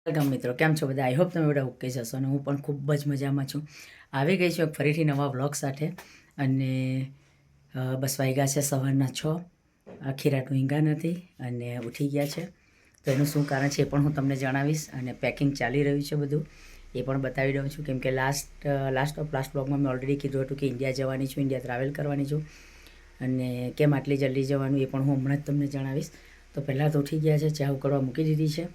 Welcome મિત્રો, કેમ છો બધા? આઈ હોપ તમે બધા ઓકે જશો અને હું પણ ખૂબ જ મજામાં છું. આવી ગઈ છું ફરીથી નવા વ્લોગ સાથે અને બસ વાગ્યા છે સવારના 6. આખી રાત ઊંઘ્યા નથી અને ઉઠી ગયા છે. તો એનું શું કારણ છે એ પણ હું તમને જણાવીશ અને પેકિંગ ચાલી રહ્યું છે બધું એ પણ બતાવી દઉં છું. કેમ કે લાસ્ટ બ્લોગમાં મેં ઓલરેડી કીધું હતું કે ઇન્ડિયા જવાની છું, ઇન્ડિયા ટ્રાવેલ કરવાની છું અને કેમ આટલી જલ્દી જવાનું એ પણ હું હમણાં જ તમને જણાવીશ. તો પહેલાં તો ઉઠી ગયા છે, ચા ઉકળવા મૂકી દીધી છે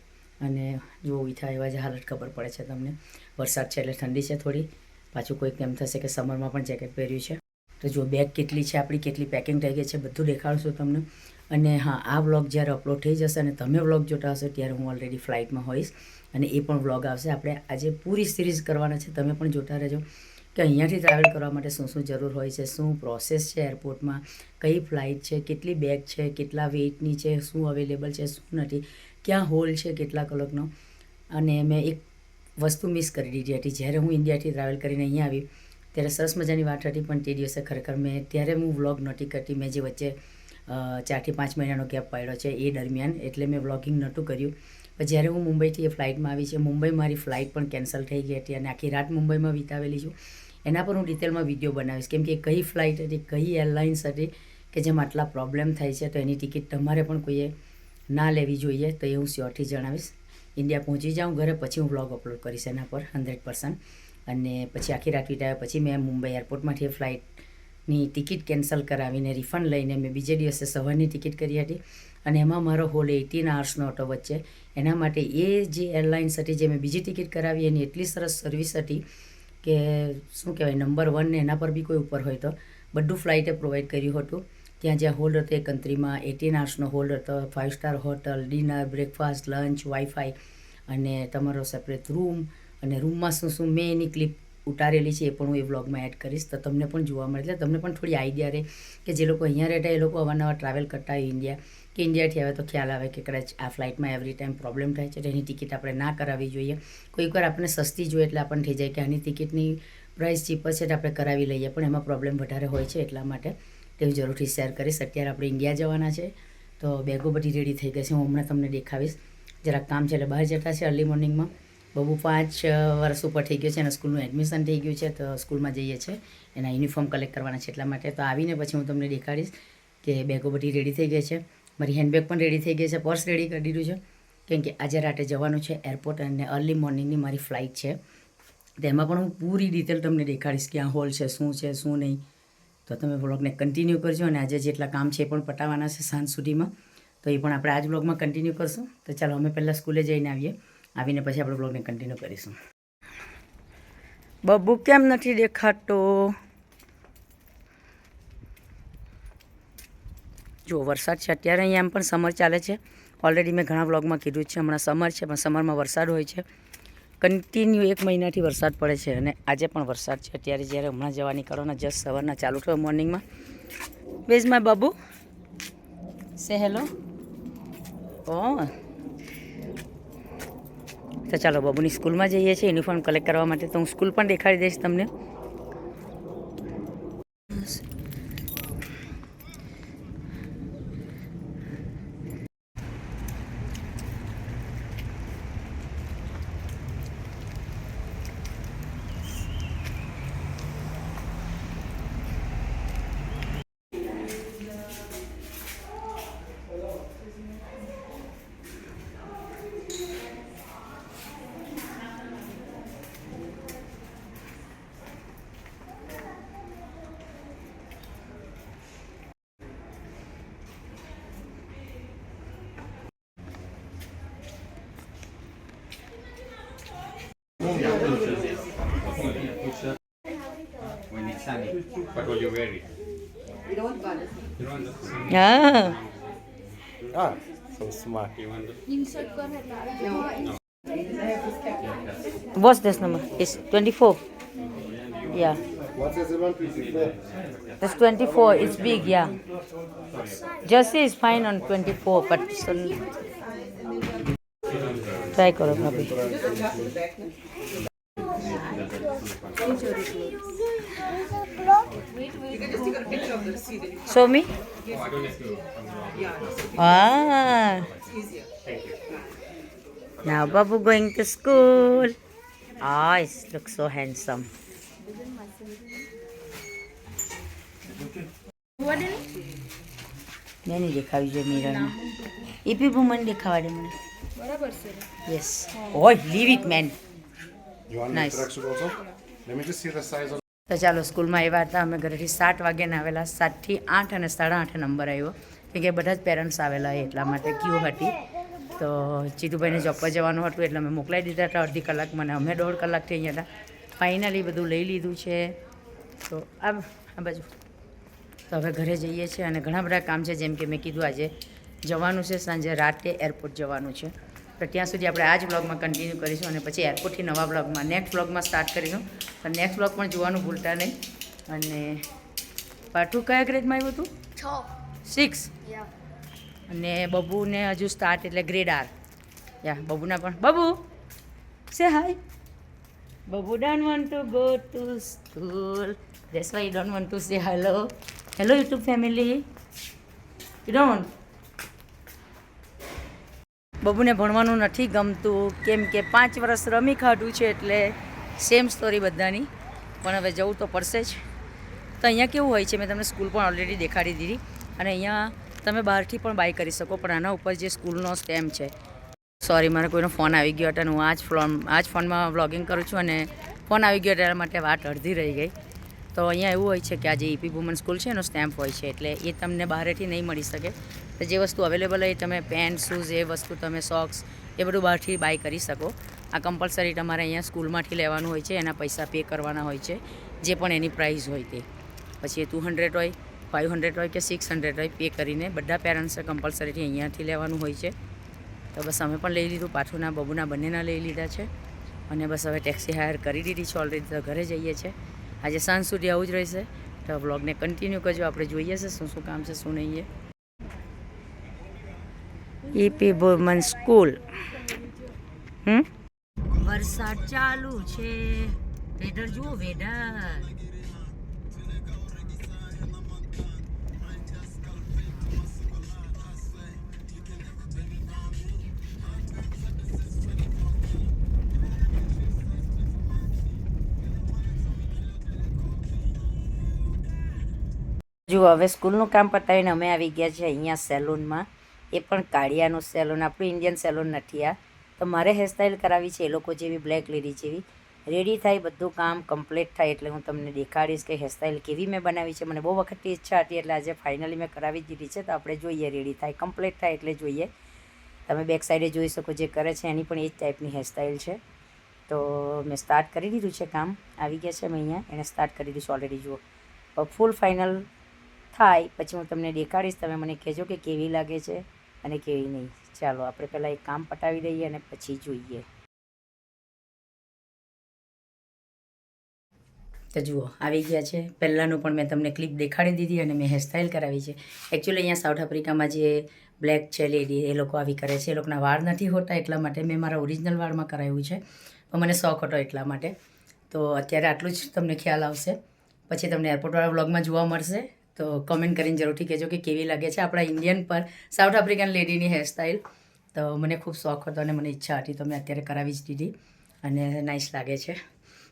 અને જો ઉઠા એવા જ હાલત ખબર પડે છે તમને. વરસાદ છે એટલે ઠંડી છે થોડી. પાછું કોઈક એમ થશે કે સમરમાં પણ જેકેટ પહેર્યું છે. તો જો બેગ કેટલી છે આપણી, કેટલી પેકિંગ થઈ ગઈ છે બધું દેખાડશું તમને. અને હા, આ વ્લોગ જ્યારે અપલોડ થઈ જશે અને તમે વ્લોગ જોતા હશો ત્યારે હું ઓલરેડી ફ્લાઇટમાં હોઈશ અને એ પણ વ્લોગ આવશે. આપણે આજે પૂરી સિરીઝ કરવાના છે, તમે પણ જોતા રહેજો કે અહીંયાથી ટ્રાવેલ કરવા માટે શું શું જરૂર હોય છે, શું પ્રોસેસ છે એરપોર્ટમાં, કઈ ફ્લાઇટ છે, કેટલી બેગ છે, કેટલા વેઇટની છે, શું અવેલેબલ છે, શું નથી, ક્યાં હોલ છે કેટલા કલાકનો. અને મેં એક વસ્તુ મિસ કરી દીધી હતી જ્યારે હું ઇન્ડિયાથી ટ્રાવેલ કરીને અહીંયા આવી ત્યારે. સરસ મજાની વાત હતી પણ તે દિવસે ખરેખર ત્યારે હું વ્લોગ નહોતી કરતી. મેં જે વચ્ચે 4 થી 5 મહિનાનો ગેપ પાડ્યો છે એ દરમિયાન, એટલે મેં વ્લોગિંગ નહોતું કર્યું. પણ જ્યારે હું મુંબઈથી એ ફ્લાઇટમાં આવી છે, મુંબઈ મારી ફ્લાઇટ પણ કેન્સલ થઈ ગઈ હતી અને આખી રાત મુંબઈમાં વિતાવેલી છું. એના પર હું ડિટેલમાં વિડીયો બનાવીશ કેમ કે કઈ ફ્લાઇટ હતી, કઈ એરલાઇન્સ હતી કે જેમાં આટલા પ્રોબ્લેમ થાય છે. તો એની ટિકિટ તમારે પણ કોઈએ ના લેવી જોઈએ, તો એ હું શ્યોરથી જણાવીશ. ઇન્ડિયા પહોંચી જાઉં ઘરે પછી હું વ્લોગ અપલોડ કરીશ એના પર 100%. અને પછી આખી રાત વિતાવ્યા પછી મેં મુંબઈ એરપોર્ટમાંથી ફ્લાઇટની ટિકિટ કેન્સલ કરાવીને રિફંડ લઈને મેં બીજે દિવસે સવારની ટિકિટ કરી હતી અને એમાં મારો હોલ 18 hours હતો વચ્ચે. એના માટે એ જે એરલાઇન્સ હતી જે મેં બીજી ટિકિટ કરાવી એની એટલી સરસ સર્વિસ હતી કે શું કહેવાય, નંબર 1 ને એના પર બી કોઈ ઉપર હોય તો બધું ફ્લાઇટે પ્રોવાઈડ કર્યું હતું. ત્યાં જ્યાં હોલ્ડ હતો એ કન્ટ્રીમાં 18 hours હોલ્ડ હતો, 5 star hotel, dinner, breakfast, lunch, wifi અને તમારો સેપરેટ રૂમ. અને રૂમમાં શું શું મેં એની ક્લિપ ઉતારેલી છે એ પણ હું એ વ્લોગમાં એડ કરીશ તો તમને પણ જોવા મળે, એટલે તમને પણ થોડી આઈડિયા રહે કે જે લોકો અહીંયા રહેતા એ લોકો અવારનવાર ટ્રાવેલ કરતા હોય ઇન્ડિયા કે ઇન્ડિયાથી આવે તો ખ્યાલ આવે કે કદાચ આ ફ્લાઇટમાં એવરી ટાઈમ પ્રોબ્લેમ થાય છે તો એની ટિકિટ આપણે ના કરાવવી જોઈએ. કોઈક વાર આપણને સસ્તી જોઈએ એટલે આપણને થઈ જાય કે આની ટિકિટની પ્રાઇસ ચીપર છે તો આપણે કરાવી લઈએ, પણ એમાં પ્રોબ્લેમ વધારે હોય છે. એટલા માટે તે હું જરૂરથી શેર કરીશ. અત્યારે આપણે ઇન્ડિયા જવાના છે તો બેગો બધી રેડી થઈ ગઈ છે, હું હમણાં તમને દેખાવીશ. જરાક કામ છે એટલે બહાર જતા છે અર્લી મોર્નિંગમાં. બબુ 5 વર્ષ ઉપર થઈ ગયો છે અને સ્કૂલનું એડમિશન થઈ ગયું છે તો સ્કૂલમાં જઈએ છીએ, એના યુનિફોર્મ કલેક્ટ કરવાના છે એટલા માટે. તો આવીને પછી હું તમને દેખાડીશ કે બેગો બધી રેડી થઈ ગઈ છે. મારી હેન્ડબેગ પણ રેડી થઈ ગઈ છે, પર્સ રેડી કરી દીધું છે કેમ કે આજે રાતે જવાનું છે એરપોર્ટ અને અર્લી મોર્નિંગની મારી ફ્લાઇટ છે. તેમાં પણ હું પૂરી ડિટેલ તમને દેખાડીશ ક્યાં હોલ છે, શું છે શું નહીં. તો તમે વ્લોગને કન્ટિન્યુ કરજો અને આજે જેટલા કામ છે એ પણ પટાવવાના છે સાંજ સુધીમાં, તો એ પણ આપણે આ જ વ્લોગમાં કન્ટિન્યુ કરશું. તો ચાલો અમે પહેલાં સ્કૂલે જઈને આવીને પછી આપણે વ્લોગને કન્ટિન્યુ કરીશું. બબ્બુ કેમ નથી દેખાતો? જો વરસાદ છે અત્યારે, અહીંયા એમ પણ સમર ચાલે છે. ઓલરેડી મેં ઘણા વ્લોગમાં કીધું છે હમણાં સમર છે પણ સમરમાં વરસાદ હોય છે. કન્ટિન્યુ 1 મહિનાથી વરસાદ પડે છે અને આજે પણ વરસાદ છે અત્યારે. જ્યારે હમણાં જવા નીકળવાના જસ્ટ સવારના ચાલુ થયો મોર્નિંગમાં. Ways my Babu? સે હેલો. ઓ તો ચાલો બાબુની સ્કૂલમાં જઈએ છીએ યુનિફોર્મ કલેક્ટ કરવા માટે. તો હું સ્કૂલ પણ દેખાડી દઈશ તમને. When it's sunny, but will you wear it? હા, Ah, so smart. You want the... what's this number? It's 24. Yeah, What is the 154? that's 24. It's big, yeah. Jersey is fine on 24, but try karo bhabhi. Show me. Ah. Now Babu going to school. Ah, he looks so handsome. મેં નહીં દેખાવી જોઈએ મિરરમાં. AP woman દેખાવાડે મને. બરાબર છે yes. ઓય leave it man. You want Nice. the tracksuit also? Let me just see the size of. તો ચાલો સ્કૂલમાં આવ્યા હતા અમે ઘરેથી 7 વાગ્યાના આવેલા 7 થી 8 અને 8:30 નંબર આવ્યો કેમ કે બધા જ પેરેન્ટ્સ આવેલા એટલા માટે ક્યુ હતી તો ચીતુભાઈને જોબ પર જવાનું હતું એટલે અમે મોકલાવી દીધા હતા અડધી કલાક મને અમે 1.5 કલાકથી અહીંયા હતા ફાઇનલી બધું લઈ લીધું છે તો આ બાજુ તો હવે ઘરે જઈએ છીએ અને ઘણા બધા કામ છે જેમ કે મેં કીધું આજે જવાનું છે સાંજે રાતે એરપોર્ટ જવાનું છે તો ત્યાં સુધી આપણે આ જ બ્લોગમાં કન્ટિન્યુ કરીશું અને પછી એરપોર્ટથી નવા બ્લોગમાં નેક્સ્ટ બ્લોગમાં સ્ટાર્ટ કરીશું તો નેક્સ્ટ બ્લોગ પણ જોવાનું ભૂલતા નહીં અને પાઠું કયા ગ્રેડમાં આવ્યું હતું 6 અને બબુને હજુ સ્ટાર્ટ એટલે ગ્રેડ R યા બબુના પણ Babu say hi Babu don't want to go to school that's why you don't want to say hello hello YouTube family you don't want બબુને ભણવાનું નથી ગમતું કેમ કે 5 વર્ષ રમી ખાધું છે એટલે સેમ સ્ટોરી બધાની પણ હવે જવું તો પડશે જ તો અહીંયા કેવું હોય છે મેં તમને સ્કૂલ પણ ઓલરેડી દેખાડી દીધી અને અહીંયા તમે બહારથી પણ બાય કરી શકો પણ આના ઉપર જે સ્કૂલનો સ્ટેમ્પ છે સોરી મારે કોઈનો ફોન આવી ગયો હતો અને હું આ જ ફોનમાં વ્લોગિંગ કરું છું અને ફોન આવી ગયો એના માટે વાત અડધી રહી ગઈ તો અહીંયા એવું હોય છે કે આ જે ઈપી વુમન સ્કૂલ છે એનો સ્ટેમ્પ હોય છે એટલે એ તમને બહારેથી નહીં મળી શકે તો જે વસ્તુ અવેલેબલ હોય તમે પેન્ટ શૂઝ એ વસ્તુ તમે સોક્સ એ બધું બહારથી બાય કરી શકો આ કમ્પલસરી તમારે અહીંયા સ્કૂલમાંથી લેવાનું હોય છે એના પૈસા પે કરવાના હોય છે જે પણ એની પ્રાઇસ હોય તે પછી એ 200 હોય 500 હોય કે 600 હોય પે કરીને બધા પેરેન્ટ્સે કમ્પલસરીથી અહીંયાથી લેવાનું હોય છે તો બસ અમે પણ લઈ લીધું પાછુંના બબુના બંનેના લઈ લીધા છે અને બસ હવે ટેક્સી હાયર કરી દીધી છે ઓલરેડી તો ઘરે જઈએ છીએ આજે સાંજ સુધી આવું જ રહેશે તો વ્લોગને કન્ટિન્યુ કરજો આપણે જોઈએ છે શું શું કામ છે શું નહીં ઈપી વુમન સ્કૂલ વરસાદ ચાલુ છે વેધર જુઓ વેધર જુઓ હવે સ્કૂલનું કામ પતાવીને અમે આવી ગયા છે અહીંયા સેલૂનમાં એ પણ કાળિયાનું સેલૂન આપણું ઇન્ડિયન સેલૂન નથી આ તો મારે હેરસ્ટાઈલ કરાવી છે એ લોકો જેવી બ્લેક લેડી જેવી રેડી થાય બધું કામ કમ્પ્લીટ થાય એટલે હું તમને દેખાડીશ કે હેરસ્ટાઈલ કેવી મેં બનાવી છે મને બહુ વખતની ઈચ્છા હતી એટલે આજે ફાઇનલી મેં કરાવી જ દીધી છે તો આપણે જોઈએ રેડી થાય કમ્પ્લીટ થાય એટલે જોઈએ તમે બેક સાઈડે જોઈ શકો જે કરે છે એની પણ એ જ ટાઈપની હેરસ્ટાઈલ છે તો મેં સ્ટાર્ટ કરી દીધું છે કામ આવી ગયા છે મેં અહીંયા એને સ્ટાર્ટ કરી દીધું છે ઓલરેડી જુઓ ફૂલ ફાઇનલ થાય પછી હું તમને દેખાડીશ તમે મને કહેજો કે કેવી લાગે છે અને કેવી નહીં ચાલો આપણે પહેલાં એક કામ પટાવી દઈએ અને પછી જોઈએ તો જુઓ આવી ગયા છે પહેલાંનું પણ મેં તમને ક્લિપ દેખાડી દીધી અને મેં હેરસ્ટાઈલ કરાવી છે એકચ્યુઅલી અહીંયા સાઉથ આફ્રિકામાં જે બ્લેક છે લેડી એ લોકો આવી કરે છે એ લોકોના વાળ નથી હોતા એટલા માટે મેં મારા ઓરિજિનલ વાળમાં કરાવ્યું છે તો મને શોખ હતો એટલા માટે તો અત્યારે આટલું જ તમને ખ્યાલ આવશે પછી તમને એરપોર્ટવાળા વ્લોગમાં જોવા મળશે તો કમેન્ટ કરીને જરૂરથી કહેજો કે કેવી લાગે છે આપણા ઇન્ડિયન પર સાઉથ આફ્રિકન લેડીની હેરસ્ટાઈલ તો મને ખૂબ શોખ હતો અને મને ઈચ્છા હતી તો મેં અત્યારે કરાવી જ દીધી અને નાઇસ લાગે છે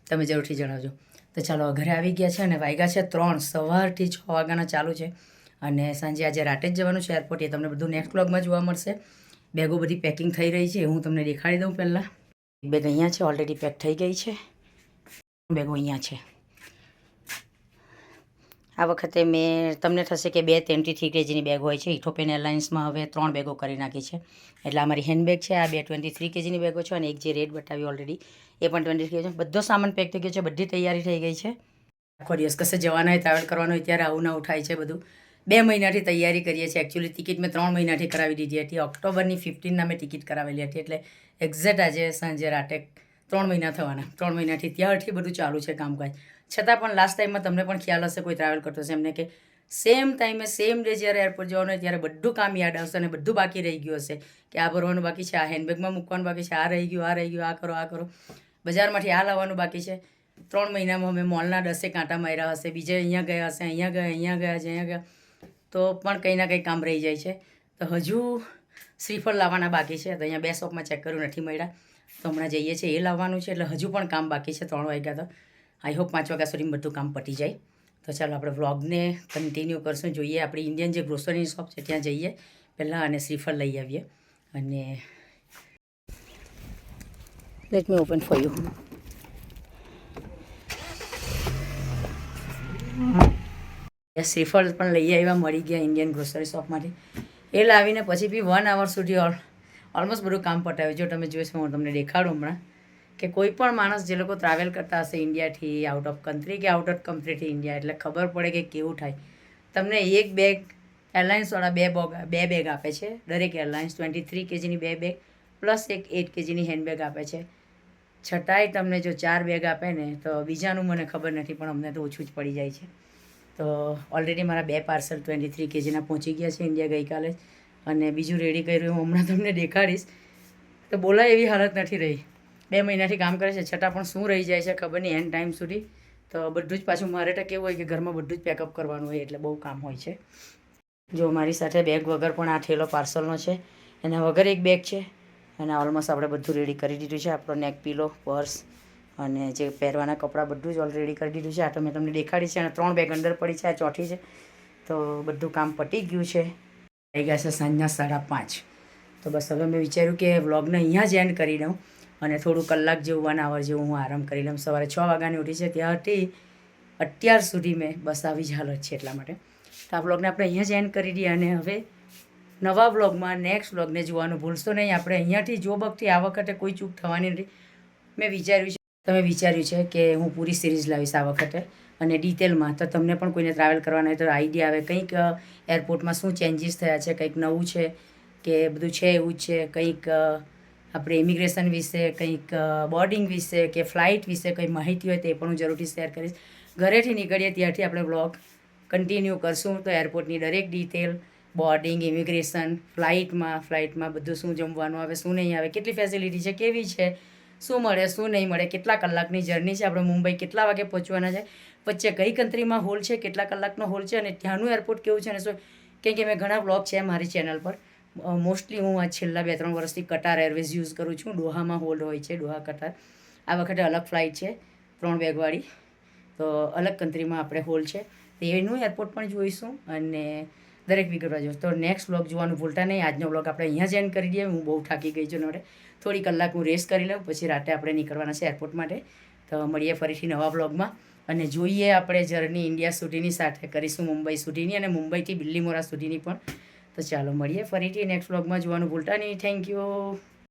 તમે જરૂરથી જણાવજો તો ચાલો ઘરે આવી ગયા છે અને વાગ્યા છે 3 સવારથી 6 વાગ્યાના ચાલુ છે અને સાંજે આજે રાતે જ જવાનું છે એરપોર્ટ એ તમને બધું નેક્સ્ટ વ્લોગમાં જોવા મળશે બેગો બધી પેકિંગ થઈ રહી છે હું તમને દેખાડી દઉં પહેલાં બેગ અહીંયા છે ઓલરેડી પેક થઈ ગઈ છે બેગો અહીંયા છે આ વખતે મેં તમને થશે કે 2 23 કેજીની બેગ હોય છે ઇથોપિયન એરલાઇન્સમાં હવે 3 બેગો કરી નાખી છે એટલે અમારી હેન્ડબેગ છે આ 2 23 કેજીની બેગો છે અને એક જે રેડ બતાવી ઓલરેડી એ પણ 23 કેજી છે બધો સામાન પેક થઈ ગયો છે બધી તૈયારી થઈ ગઈ છે આખો દિવસ કશે જવાના હોય ટ્રાવેલ કરવાનો હોય ત્યારે આવું ના ઉઠાય છે બધું 2 મહિનાથી તૈયારી કરીએ છીએ એકચ્યુઅલી ટિકિટ મેં 3 મહિનાથી કરાવી દીધી હતી ઓક્ટોબરની 15ના મેં ટિકિટ કરાવેલી હતી એટલે એક્ઝેક્ટ આજે સાંજે રાતે 3 મહિના થવાના 3 મહિનાથી ત્યારથી બધું ચાલુ છે કામકાજ છતાં પણ લાસ્ટ ટાઈમમાં તમને પણ ખ્યાલ હશે કોઈ ટ્રાવેલ કરતો હશે એમને કે સેમ ટાઈમે સેમ ડે જ્યારે એરપોર્ટ જવાનું હોય ત્યારે બધું કામ યાદ આવશે અને બધું બાકી રહી ગયું હશે કે આ ભરવાનું બાકી છે આ હેન્ડબેગમાં મૂકવાનું બાકી છે આ રહી ગયું આ કરો બજારમાંથી આ લાવવાનું બાકી છે 3 મહિનામાં અમે મોલના 10 કાંટા માર્યા હશે બીજે અહીંયા ગયા હશે અહીંયા ગયા તો પણ કંઈ ના કંઈ કામ રહી જાય છે તો હજુ શ્રીફળ લાવવાના બાકી છે. તો અહીંયા 2 શોપમાં ચેક કર્યું, નથી મળ્યા. તો હમણાં જઈએ છીએ, એ લાવવાનું છે. એટલે હજુ પણ કામ બાકી છે. 3 વાગ્યા તો આઈ હોપ 5 વાગ્યા સુધીમાં બધું કામ પતી જાય. તો ચાલો આપણે વ્લોગને કન્ટિન્યુ કરશું. જોઈએ આપણી ઇન્ડિયન જે ગ્રોસરીની શોપ છે ત્યાં જઈએ પહેલાં અને શ્રીફળ લઈ આવીએ. અને let me open for you. શ્રીફળ પણ લઈ આવ્યા, મળી ગયા ઇન્ડિયન ગ્રોસરી શોપમાંથી. એ લાવીને પછી બી 1 hour સુધી ઓલમોસ્ટ બધું કામ પટાવ્યું. જો તમે જોઈશો, હું તમને દેખાડું હમણાં કે કોઈ પણ માણસ જે લોકો ટ્રાવેલ કરતા હશે ઇન્ડિયાથી આઉટ ઓફ કન્ટ્રી કે આઉટ ઓફ કન્ટ્રીથી ઇન્ડિયા, એટલે ખબર પડે કે કેવું થાય. તમને એક બેગ એરલાઇન્સવાળા 2 બેગ આપે છે. દરેક એરલાઇન્સ 23 kgની 2 બેગ પ્લસ એક 8 kgની હેન્ડબેગ આપે છે. છતાંય તમને જો 4 બેગ આપે ને, તો બીજાનું મને ખબર નથી, પણ અમને તો ઓછું જ પડી જાય છે. તો ઓલરેડી મારા 2 પાર્સલ 23 kgના પહોંચી ગયા છે ઇન્ડિયા ગઈકાલે જ. અને બીજું રેડી કર્યું, હું હમણાં તમને દેખાડીશ. તો બોલાય એવી હાલત નથી રહી. 2 મહિનાથી કામ કરે છે, છતાં પણ શું રહી જાય છે ખબર નહીં એન્ડ ટાઈમ સુધી. તો બધું જ પાછું મારે તો કેવું હોય કે ઘરમાં બધું જ પેકઅપ કરવાનું હોય, એટલે બહુ કામ હોય છે. જો મારી સાથે બેગ વગર પણ આ થેલો પાર્સલનો છે, એના વગર એક બેગ છે. અને ઓલમોસ્ટ આપણે બધું રેડી કરી દીધું છે. આપણો નેક પીલો, પર્સ અને જે પહેરવાના કપડાં બધું જ ઓલરેડી કરી દીધું છે. આ તો મેં તમને દેખાડી છે. અને 3 બેગ અંદર પડી છે, આ ચોથી છે. તો બધું કામ પતી ગયું છે. થઈ ગયા છે સાંજના 5:30. તો બસ હવે મેં વિચાર્યું કે વ્લોગને અહીંયા જ એન્ડ કરી દઉં અને થોડું કલાક જેવું 1 hour જેવું હું આરામ કરી લઉં. સવારે 6 વાગ્યાની ઉઠી છે, ત્યારથી અત્યાર સુધી મેં બસ આવી જ હાલત છે. એટલા માટે તો આ વ્લોગને આપણે અહીંયા જ એન્ડ કરી દઈએ. અને હવે નવા વ્લોગમાં નેક્સ્ટ વ્લોગને જોવાનું ભૂલશો નહીં. આપણે અહીંયાથી જોબકથી આ વખતે કોઈ ચૂક થવાની નથી. મેં વિચાર્યું છે કે હું પૂરી સિરીઝ લાવીશ આ વખતે અને ડિટેલમાં. તો તમને પણ કોઈને ટ્રાવેલ કરવાના હોય તો આઈડિયા આવે, કંઈક એરપોર્ટમાં શું ચેન્જીસ થયા છે, કંઈક નવું છે કે બધું છે એવું જ છે, કંઈક આપણે ઇમિગ્રેશન વિશે, કંઈક બોર્ડિંગ વિશે કે ફ્લાઇટ વિશે કંઈ માહિતી હોય તો એ પણ હું જરૂરથી શેર કરીશ. ઘરેથી નીકળીએ ત્યારથી આપણે વ્લોગ કન્ટિન્યુ કરશું. તો એરપોર્ટની દરેક ડિટેલ, બોર્ડિંગ, ઇમિગ્રેશન, ફ્લાઇટમાં બધું શું જમવાનું આવે, શું નહીં આવે, કેટલી ફેસિલિટી છે, કેવી છે, શું મળે શું નહીં મળે, કેટલા કલાકની જર્ની છે, આપણે મુંબઈ કેટલા વાગે પહોંચવાના છે, વચ્ચે કઈ કન્ટ્રીમાં હોલ છે, કેટલા કલાકનો હોલ છે, અને ત્યાંનું એરપોર્ટ કેવું છે. અને શું કેમ કે મેં ઘણા વ્લોગ છે મારી ચેનલ પર. મોસ્ટલી હું આ છેલ્લા 2-3 વર્ષથી કટાર એરવેઝ યુઝ કરું છું. દોહામાં હોલ્ડ હોય છે, દોહા કટાર. આ વખતે અલગ ફ્લાઇટ છે 3 બેગવાળી, તો અલગ કન્ટ્રીમાં આપણે હોલ્ડ છે. તો એનું એરપોર્ટ પણ જોઈશું અને દરેક વિગતવાર જોઈશું. તો નેક્સ્ટ વ્લોગ જોવાનું ભૂલતા નહીં. આજનો વ્લોગ આપણે અહીંયા જ એન્ડ કરી દઈએ. હું બહુ થાકી ગઈ છું ને, થોડી કલાક હું રેસ્ટ કરી લઉં, પછી રાતે આપણે નીકળવાના છે એરપોર્ટ માટે. તો મળીએ ફરીથી નવા વ્લોગમાં અને જોઈએ આપણે જર્ની ઇન્ડિયા સુધીની સાથે કરીશું, મુંબઈ સુધીની અને મુંબઈથી બિલ્લીમોરા સુધીની પણ. તો ચાલો મળીએ ફરીથી નેક્સ્ટ વ્લોગમાં જોવાનું ભૂલતા નહીં. Thank you.